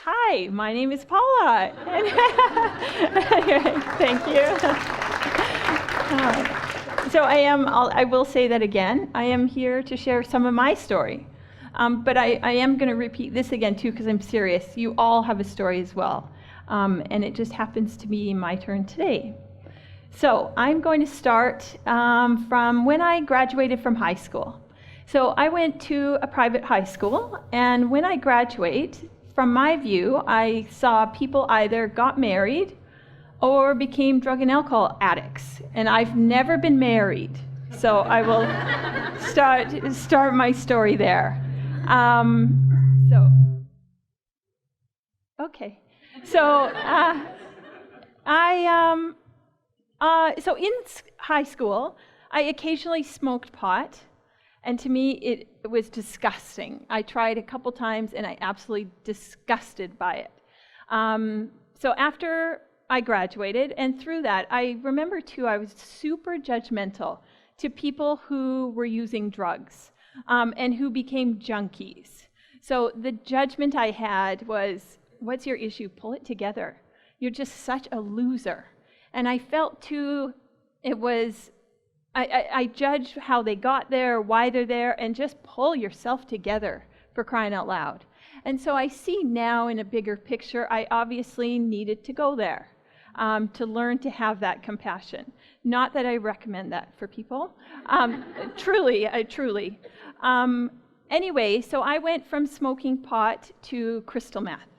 Hi, my name is Paula. Thank you. So I will say that again. I am here to share some of my story. But I am going to repeat this again too, because I'm serious. You all have a story as well. And it just happens to be my turn today. So I'm going to start from when I graduated from high school. So I went to a private high school, and when I graduated, from my view, I saw people either got married or became drug and alcohol addicts. And I've never been married, so I will start my story there. So in high school, I occasionally smoked pot, and to me it was disgusting. I tried a couple times, and I absolutely disgusted by it. So after I graduated, and through that, I remember too, I was super judgmental to people who were using drugs and who became junkies. So the judgment I had was, what's your issue? Pull it together. You're just such a loser. And I felt too, it was, I judged how they got there, why they're there, and just pull yourself together, for crying out loud. And so I see now in a bigger picture, I obviously needed to go there to learn to have that compassion. Not that I recommend that for people. Truly. Anyway, so I went from smoking pot to crystal meth.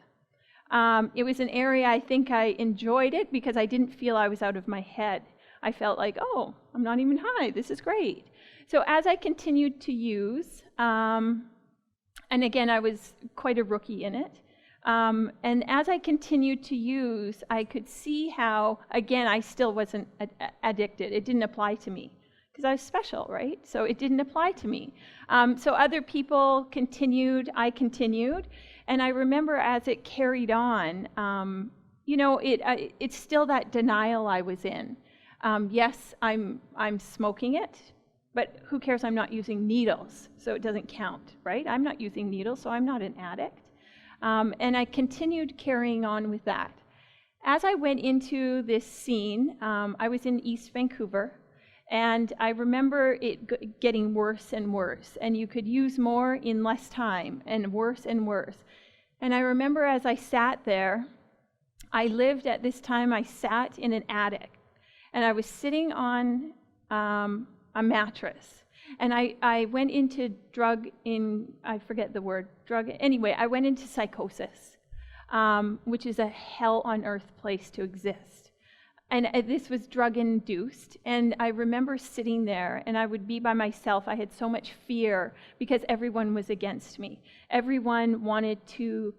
It was an area I think I enjoyed it because I didn't feel I was out of my head. I felt like, oh, I'm not even high. This is great. So as I continued to use, and again, I was quite a rookie in it. And as I continued to use, I could see how, again, I still wasn't addicted. It didn't apply to me because I was special, right? So it didn't apply to me. So other people continued, I continued. And I remember as it carried on, it's still that denial I was in. Yes, I'm smoking it, but who cares? I'm not using needles, so it doesn't count, right? I'm not using needles, so I'm not an addict. And I continued carrying on with that. As I went into this scene, I was in East Vancouver, and I remember it getting worse and worse, and you could use more in less time, and worse and worse. And I remember as I sat there, I sat in an attic, and I was sitting on a mattress, and I went into I went into psychosis, which is a hell on earth place to exist. And this was drug induced, and I remember sitting there, and I would be by myself. I had so much fear because everyone was against me. Everyone wanted to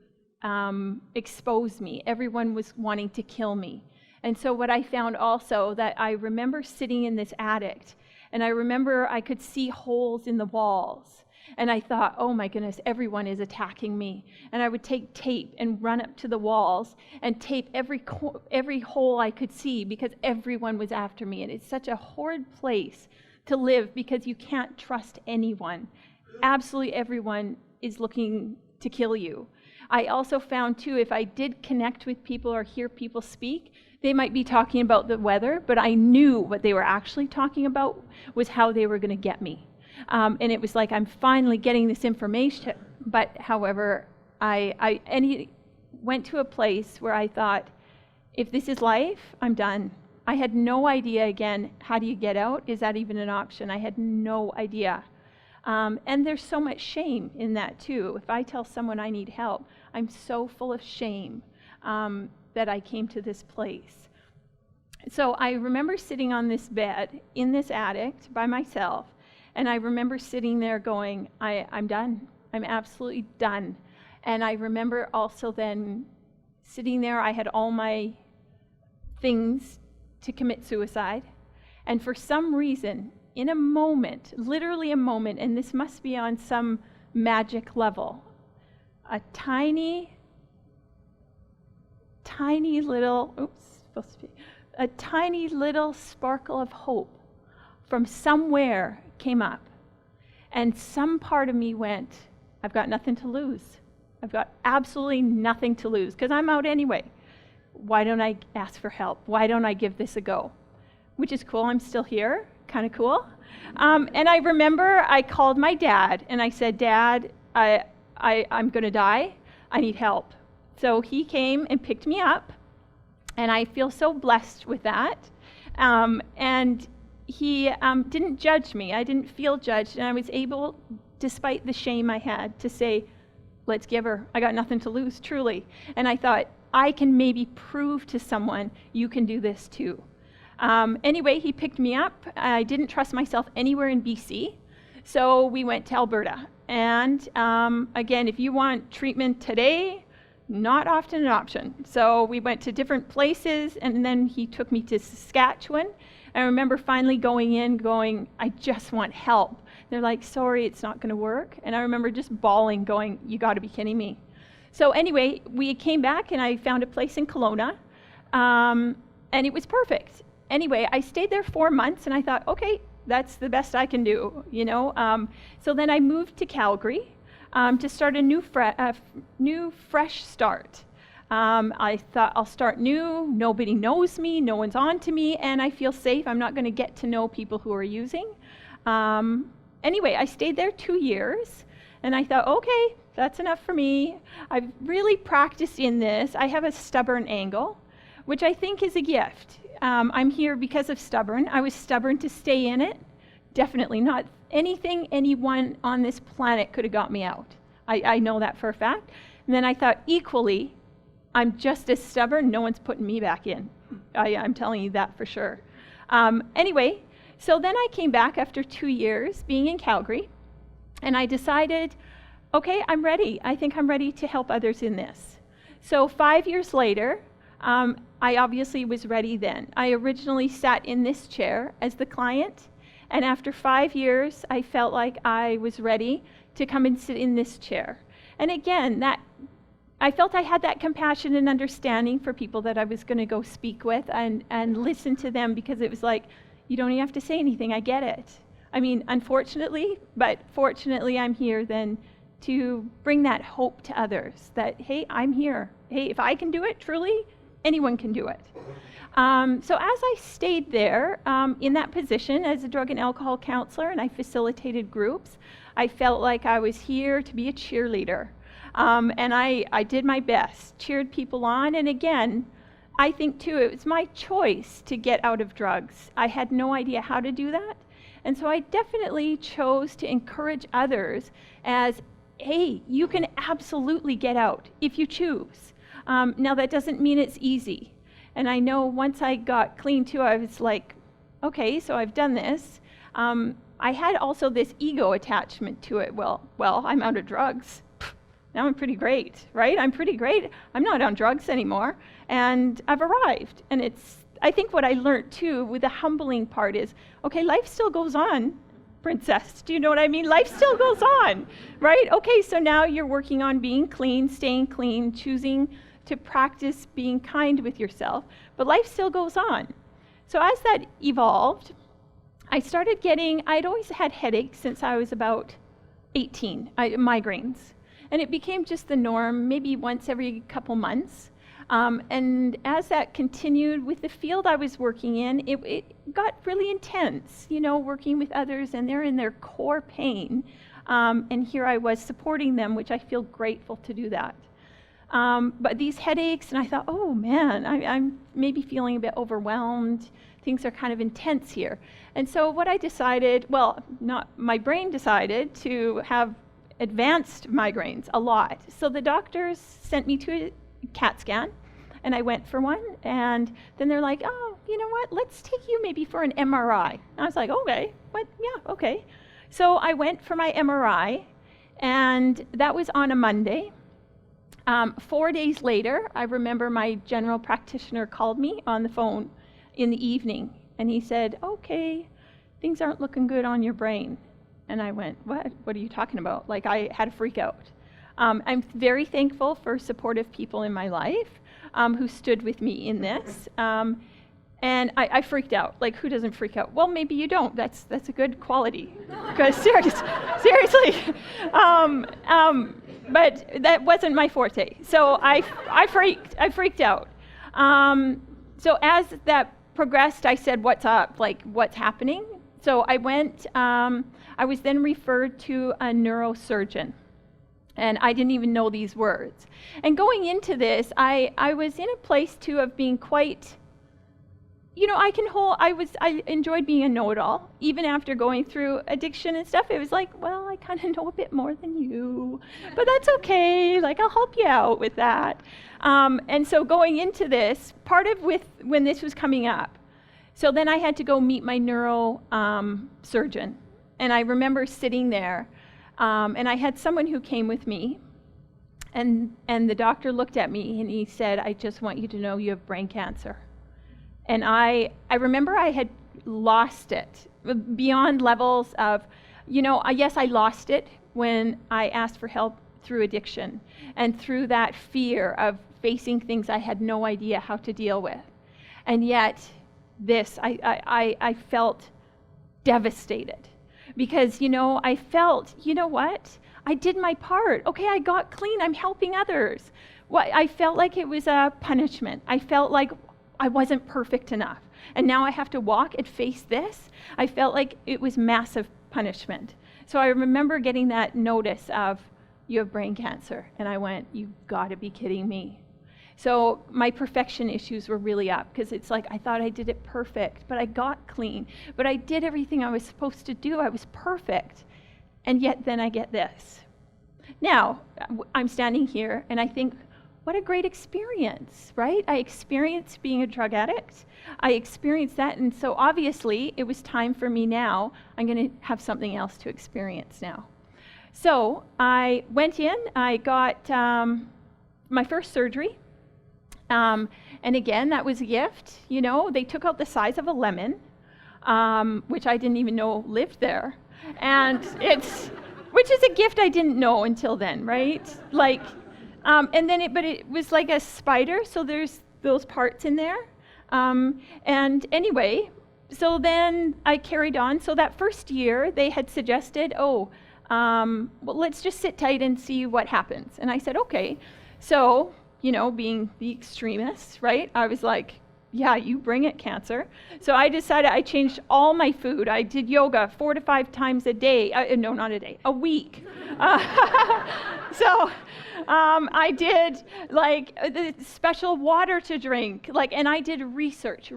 expose me. Everyone was wanting to kill me. And so what I found also, that I remember sitting in this attic, and I remember I could see holes in the walls. And I thought, oh my goodness, everyone is attacking me. And I would take tape and run up to the walls and tape every hole I could see because everyone was after me. And it's such a horrid place to live because you can't trust anyone. Absolutely everyone is looking to kill you. I also found too, if I did connect with people or hear people speak, they might be talking about the weather, but I knew what they were actually talking about was how they were going to get me. And it was like, I'm finally getting this information. But however, I went to a place where I thought, if this is life, I'm done. I had no idea, again, how do you get out? Is that even an option? I had no idea. And there's so much shame in that too. If I tell someone I need help, I'm so full of shame that I came to this place. So I remember sitting on this bed in this attic by myself, and I remember sitting there going, I'm done. I'm absolutely done. And I remember also then sitting there, I had all my things to commit suicide. And for some reason, in a moment, literally a moment, and this must be on some magic level, a tiny little sparkle of hope from somewhere came up. And some part of me went, I've got nothing to lose. I've got absolutely nothing to lose because I'm out anyway. Why don't I ask for help? Why don't I give this a go? Which is cool. I'm still here. Kind of cool. And I remember I called my dad and I said, Dad, I'm going to die. I need help. So he came and picked me up, and I feel so blessed with that. And he didn't judge me. I didn't feel judged, and I was able, despite the shame I had, to say, let's give her. I got nothing to lose, truly. And I thought, I can maybe prove to someone you can do this too. Anyway, he picked me up. I didn't trust myself anywhere in BC, so we went to Alberta. And again, if you want treatment today, not often an option. So we went to different places, and then he took me to Saskatchewan. I remember finally going, I just want help. They're like, sorry, it's not going to work. And I remember just bawling, going, you got to be kidding me. So anyway, we came back, and I found a place in Kelowna, and it was perfect. Anyway, I stayed there 4 months, and I thought, okay, that's the best I can do, you know. So then I moved to Calgary to start a new fresh start. I thought I'll start new. Nobody knows me. No one's on to me, and I feel safe. I'm not going to get to know people who are using. Anyway, I stayed there 2 years, and I thought, okay, that's enough for me. I've really practiced in this. I have a stubborn angle, which I think is a gift. I'm here because of stubborn. I was stubborn to stay in it. Definitely not anything anyone on this planet could have got me out. I know that for a fact. And then I thought, equally, I'm just as stubborn. No one's putting me back in. I'm telling you that for sure. Anyway, so then I came back after 2 years being in Calgary, and I decided, okay, I'm ready. I think I'm ready to help others in this. So 5 years later, I obviously was ready then. I originally sat in this chair as the client, and after 5 years, I felt like I was ready to come and sit in this chair. And again, I felt I had that compassion and understanding for people that I was going to go speak with and listen to them, because it was like, you don't even have to say anything, I get it. I mean, unfortunately, but fortunately I'm here then to bring that hope to others that, hey, I'm here. Hey, if I can do it, truly, anyone can do it. So as I stayed there in that position as a drug and alcohol counselor, and I facilitated groups, I felt like I was here to be a cheerleader. And I did my best, cheered people on. And again, I think too, it was my choice to get out of drugs. I had no idea how to do that. And so I definitely chose to encourage others as, hey, you can absolutely get out if you choose. Now that doesn't mean it's easy. And I know once I got clean too, I was like, okay, so I've done this. I had also this ego attachment to it. Well, I'm out of drugs. Now I'm pretty great, right? I'm pretty great. I'm not on drugs anymore. And I've arrived. And I think what I learned too with the humbling part is, okay, life still goes on, princess. Do you know what I mean? Life still goes on, right? Okay, so now you're working on being clean, staying clean, choosing to practice being kind with yourself, but life still goes on. So as that evolved, I started I'd always had headaches since I was about 18, migraines. And it became just the norm, maybe once every couple months. And as that continued with the field I was working in, it got really intense, you know, working with others, and they're in their core pain. And here I was supporting them, which I feel grateful to do that. But these headaches, and I thought, oh man, I'm maybe feeling a bit overwhelmed. Things are kind of intense here. And so what I decided, my brain decided to have advanced migraines a lot. So the doctors sent me to a CAT scan, and I went for one, and then they're like, oh, you know what, let's take you maybe for an MRI. And I was like, okay, okay. So I went for my MRI, and that was on a Monday. 4 days later, I remember my general practitioner called me on the phone in the evening, and he said, okay, things aren't looking good on your brain. And I went, what are you talking about? Like, I had a freak out. I'm very thankful for supportive people in my life who stood with me in this. And I freaked out. Like, who doesn't freak out? Well, maybe you don't. That's a good quality. Because seriously. but that wasn't my forte. So I freaked out. So as that progressed, I said, "What's up? Like, what's happening?" So I went. I was then referred to a neurosurgeon, and I didn't even know these words. And going into this, I was in a place too of being quite. I enjoyed being a know-it-all. Even after going through addiction and stuff, it was like, well, I kind of know a bit more than you, but that's okay. Like, I'll help you out with that. And so going into this, part of when this was coming up, so then I had to go meet my neuro surgeon. And I remember sitting there, and I had someone who came with me, and the doctor looked at me and he said, "I just want you to know you have brain cancer." And I remember I had lost it beyond levels of, yes, I lost it when I asked for help through addiction and through that fear of facing things I had no idea how to deal with. And yet this, I felt devastated because, I felt, what? I did my part. Okay, I got clean. I'm helping others. I felt like it was a punishment. I felt like I wasn't perfect enough. And now I have to walk and face this. I felt like it was massive punishment. So I remember getting that notice of, "You have brain cancer." And I went, "You've got to be kidding me." So my perfection issues were really up because it's like I thought I did it perfect, but I got clean. But I did everything I was supposed to do. I was perfect. And yet then I get this. Now, I'm standing here and I think, what a great experience, right? I experienced being a drug addict. I experienced that, and so obviously it was time for me now. I'm going to have something else to experience now. So I went in, I got my first surgery, and again, that was a gift. They took out the size of a lemon, which I didn't even know lived there, and which is a gift I didn't know until then, right? And then it was like a spider, so there's those parts in there. And anyway, so then I carried on. So that first year, they had suggested, well, let's just sit tight and see what happens. And I said, okay. So, being the extremist, right? I was like, yeah, you bring it, cancer. So I decided I changed all my food. I did yoga 4 to 5 times a day. No, not a day, a week. So I did the special water to drink, and I did research.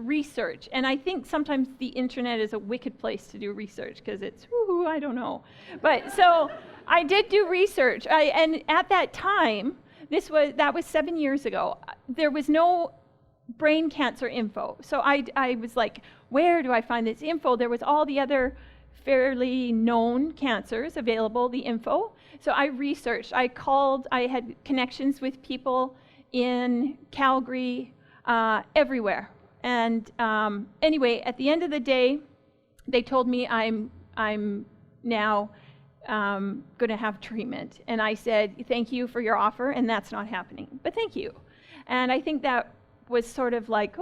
And I think sometimes the internet is a wicked place to do research because it's, I don't know. But so I did do research. And at that time, that was 7 years ago. There was no brain cancer info. So I was like, where do I find this info? There was all the other fairly known cancers available, the info. So I researched. I had connections with people in Calgary, everywhere. And anyway, at the end of the day, they told me I'm now going to have treatment. And I said, thank you for your offer, and that's not happening. But thank you. And I think that was sort of like,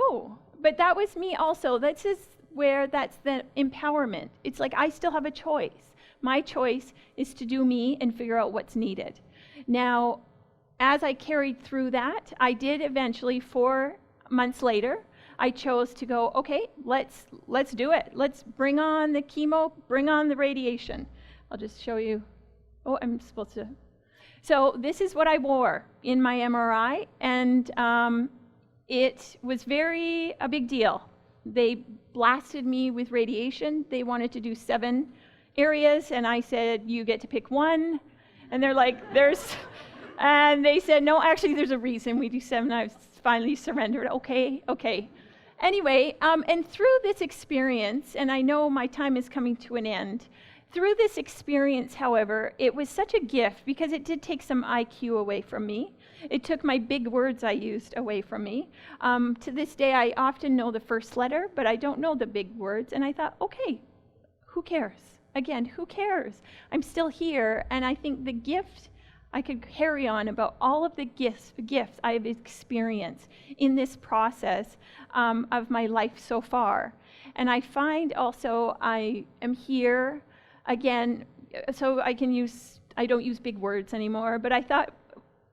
but that was me also. That's the empowerment. It's like I still have a choice. My choice is to do me and figure out what's needed. Now, as I carried through that, I did eventually, 4 months later, I chose to go, okay, let's do it. Let's bring on the chemo, bring on the radiation. I'll just show you. I'm supposed to. So this is what I wore in my MRI, and it was a big deal. They blasted me with radiation. They wanted to do 7 areas, and I said, you get to pick 1. And they're like, and they said, no, actually, there's a reason we do 7. I finally surrendered. Okay. Anyway, and through this experience, and I know my time is coming to an end, through this experience, however, it was such a gift because it did take some IQ away from me. It took my big words I used away from me. To this day, I often know the first letter, but I don't know the big words. And I thought, okay, who cares? Again, who cares? I'm still here, and I think the gift I could carry on about all of the gifts I have experienced in this process of my life so far. And I find also I am here again, so I can use I don't use big words anymore, but I thought,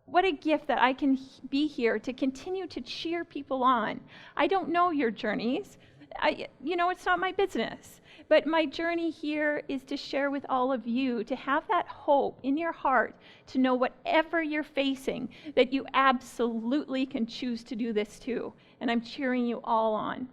what a gift that I can be here to continue to cheer people on. I don't know your journeys. It's not my business. But my journey here is to share with all of you, to have that hope in your heart, to know whatever you're facing, that you absolutely can choose to do this too. And I'm cheering you all on.